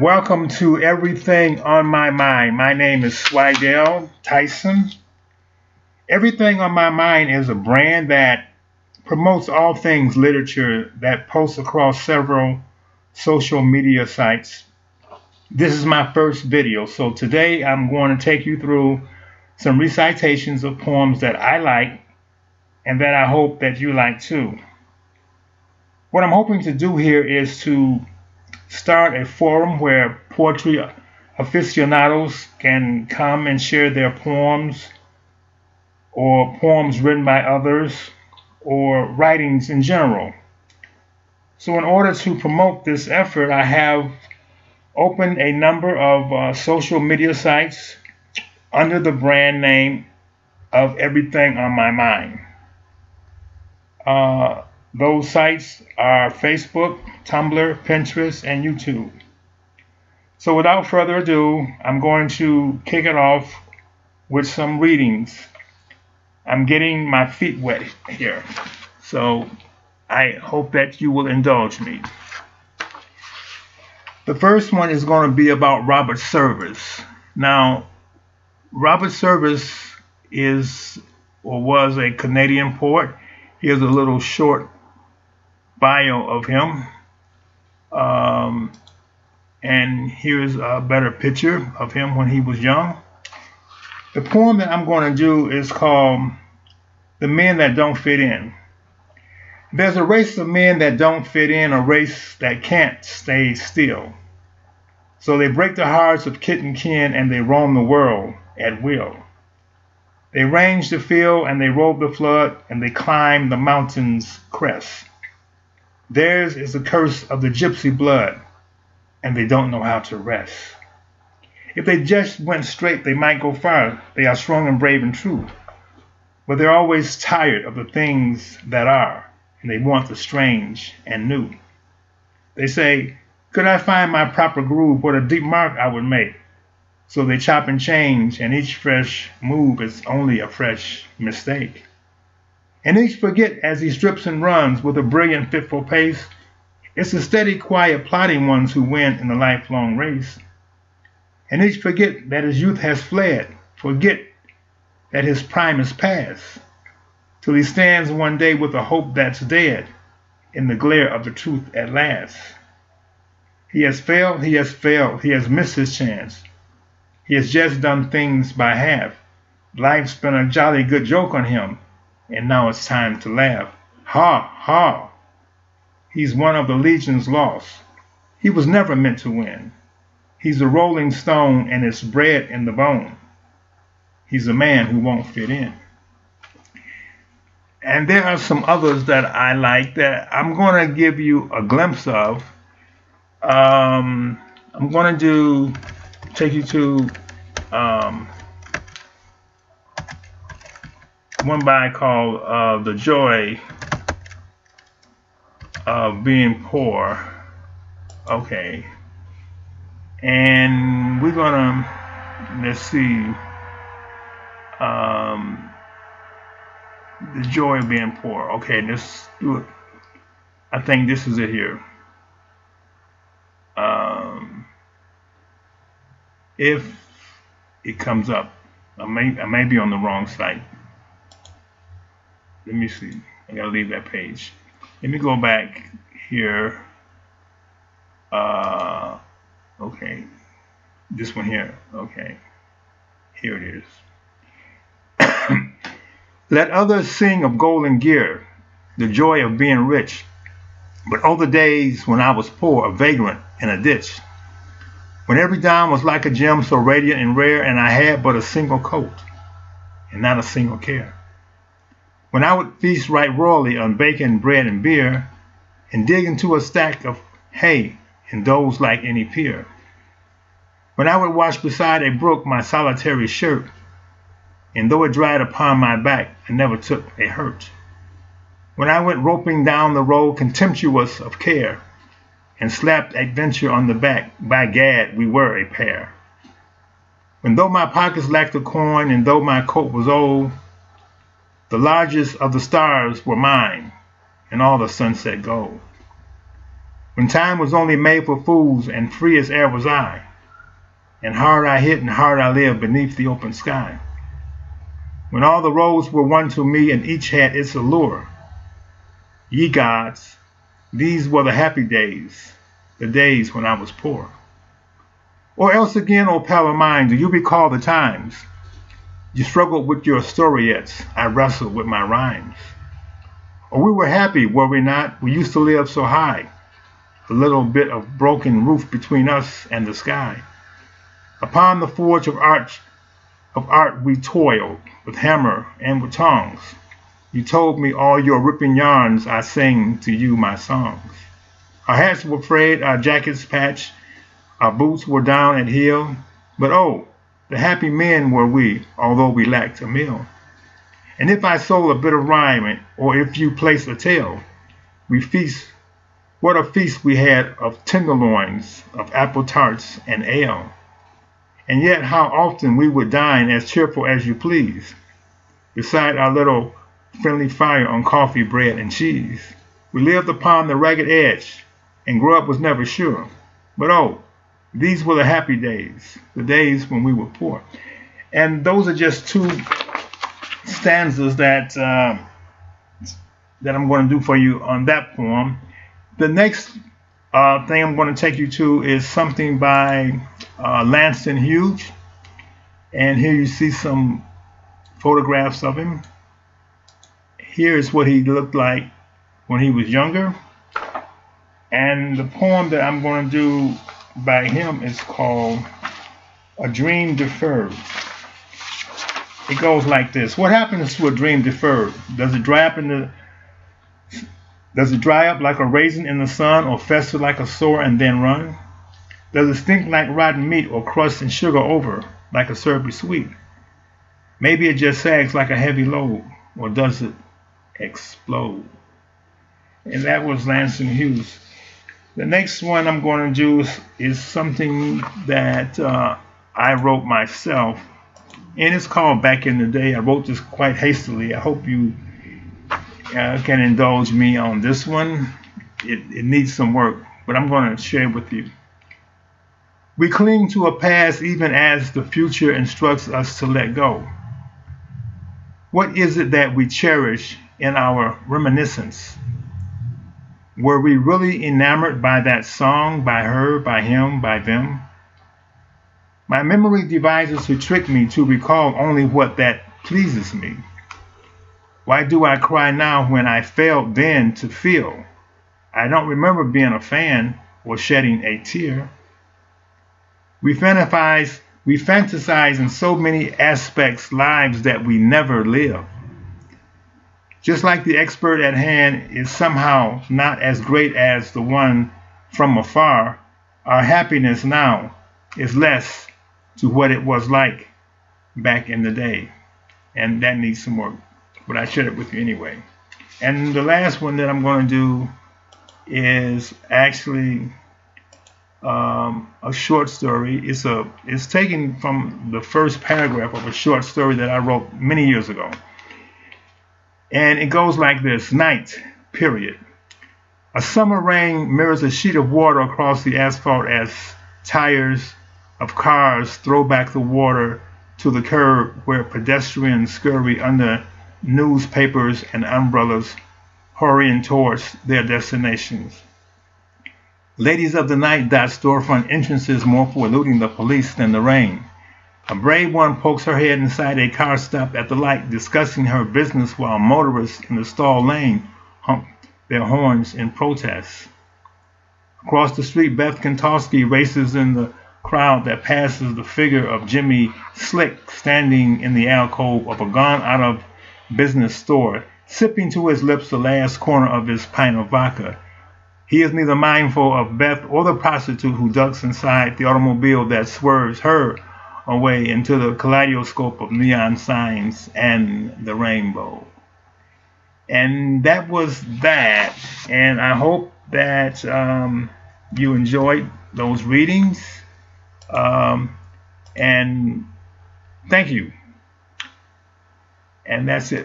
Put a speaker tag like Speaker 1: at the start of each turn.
Speaker 1: Welcome to Everything on My Mind. My name is Slidell Tyson. Everything on My Mind is a brand that promotes all things literature that posts across several social media sites. This is my first video, so today I'm going to take you through some recitations of poems that I like and that I hope that you like too. What I'm hoping to do here is to start a forum where poetry aficionados can come and share their poems or poems written by others or writings in general. So in order to promote this effort, I have opened a number of social media sites under the brand name of Everything on My Mind. Those sites are Facebook, Tumblr, Pinterest, and YouTube. So without further ado, I'm going to kick it off with some readings. I'm getting my feet wet here, so I hope that you will indulge me. The first one is going to be about Robert Service. Now, Robert Service is or was a Canadian poet. Here's a little short bio of him. And here's a better picture of him when he was young. The poem that I'm going to do is called The Men That Don't Fit In. There's a race of men that don't fit in, a race that can't stay still. So they break the hearts of kith and kin and they roam the world at will. They range the field and they robe the flood and they climb the mountain's crest. Theirs is the curse of the gypsy blood, and they don't know how to rest. If they just went straight, they might go far. They are strong and brave and true. But they're always tired of the things that are, and they want the strange and new. They say, could I find my proper groove, what a deep mark I would make. So they chop and change, and each fresh move is only a fresh mistake. And each forget as he strips and runs with a brilliant, fitful pace. It's the steady, quiet, plodding ones who win in the lifelong race. And each forget that his youth has fled, forget that his prime is past, till he stands one day with a hope that's dead in the glare of the truth at last. He has failed, he has missed his chance. He has just done things by half. Life's been a jolly good joke on him, and now it's time to laugh. Ha, ha! He's one of the legion's lost. He was never meant to win. He's a rolling stone and it's bred in the bone. He's a man who won't fit in. And there are some others that I like that I'm going to give you a glimpse of. I'm going to take you to one by called The Joy of Being Poor. Okay. And we're gonna, let's see, The Joy of Being Poor. Okay, let's do it. I think this is it here. If it comes up, I may be on the wrong site. Let me see. I gotta leave that page. Let me go back here. Okay. This one here. Okay. Here it is. Let others sing of golden gear, the joy of being rich. But oh, the days when I was poor, a vagrant in a ditch. When every dime was like a gem so radiant and rare, and I had but a single coat and not a single care. When I would feast right royally on bacon, bread, and beer, and dig into a stack of hay and doze like any peer. When I would wash beside a brook my solitary shirt, and though it dried upon my back, I never took a hurt. When I went roping down the road contemptuous of care, and slapped adventure on the back, by gad, we were a pair. When though my pockets lacked a coin, and though my coat was old, the largest of the stars were mine, and all the sunset gold. when time was only made for fools and free as air was I, and hard I hit and hard I lived beneath the open sky. When all the roads were one to me and each had its allure, ye gods, these were the happy days, the days when I was poor. Or else again, O pale mind, do you recall the times you struggled with your storyettes, I wrestled with my rhymes? Or we were happy, were we not? We used to live so high, a little bit of broken roof between us and the sky. Upon the forge of art we toiled, with hammer and with tongs. You told me all your ripping yarns, I sang to you my songs. Our hats were frayed, our jackets patched, our boots were down at heel, but oh, the happy men were we, although we lacked a meal. And if I sold a bit of rhyme, or if you placed a tale, we feast. What a feast we had of tenderloins, of apple tarts and ale. And yet how often we would dine as cheerful as you please, beside our little friendly fire on coffee, bread, and cheese. We lived upon the ragged edge, and grub was never sure. But oh, these were the happy days, the days when we were poor. And those are just two stanzas that I'm going to do for you on that poem. The next thing I'm going to take you to is something by Langston Hughes. And here you see some photographs of him. Here is what he looked like when he was younger. And the poem that I'm going to do by him is called A Dream Deferred. It goes like this. What happens to a dream deferred? Does it dry up like a raisin in the sun, or fester like a sore and then run? Does it stink like rotten meat, or crust and sugar over like a syrupy sweet? Maybe it just sags like a heavy load, or does it explode? And that was Langston Hughes. The next one I'm going to do is something that I wrote myself, and it's called Back in the Day. I wrote this quite hastily. I hope you can indulge me on this one. It needs some work, but I'm going to share it with you. We cling to a past even as the future instructs us to let go. What is it that we cherish in our reminiscence? Were we really enamored by that song, by her, by him, by them? My memory devises to trick me to recall only what that pleases me. Why do I cry now when I failed then to feel? I don't remember being a fan or shedding a tear. We fantasize in so many aspects lives that we never live. Just like the expert at hand is somehow not as great as the one from afar, our happiness now is less to what it was like back in the day. And that needs some work, but I shared it with you anyway. And the last one that I'm going to do is actually a short story. It's taken from the first paragraph of a short story that I wrote many years ago. And it goes like this. Night, period. A summer rain mirrors a sheet of water across the asphalt as tires of cars throw back the water to the curb where pedestrians scurry under newspapers and umbrellas, hurrying towards their destinations. Ladies of the night dot storefront entrances more for eluding the police than the rain. A brave one pokes her head inside a car stop at the light, discussing her business while motorists in the stall lane honk their horns in protest. Across the street, Beth Kentowski races in the crowd that passes the figure of Jimmy Slick standing in the alcove of a gone-out-of-business store, sipping to his lips the last corner of his pint of vodka. He is neither mindful of Beth or the prostitute who ducks inside the automobile that swerves her away into the kaleidoscope of neon signs and the rainbow. And that was that. And I hope that you enjoyed those readings. And thank you. And that's it.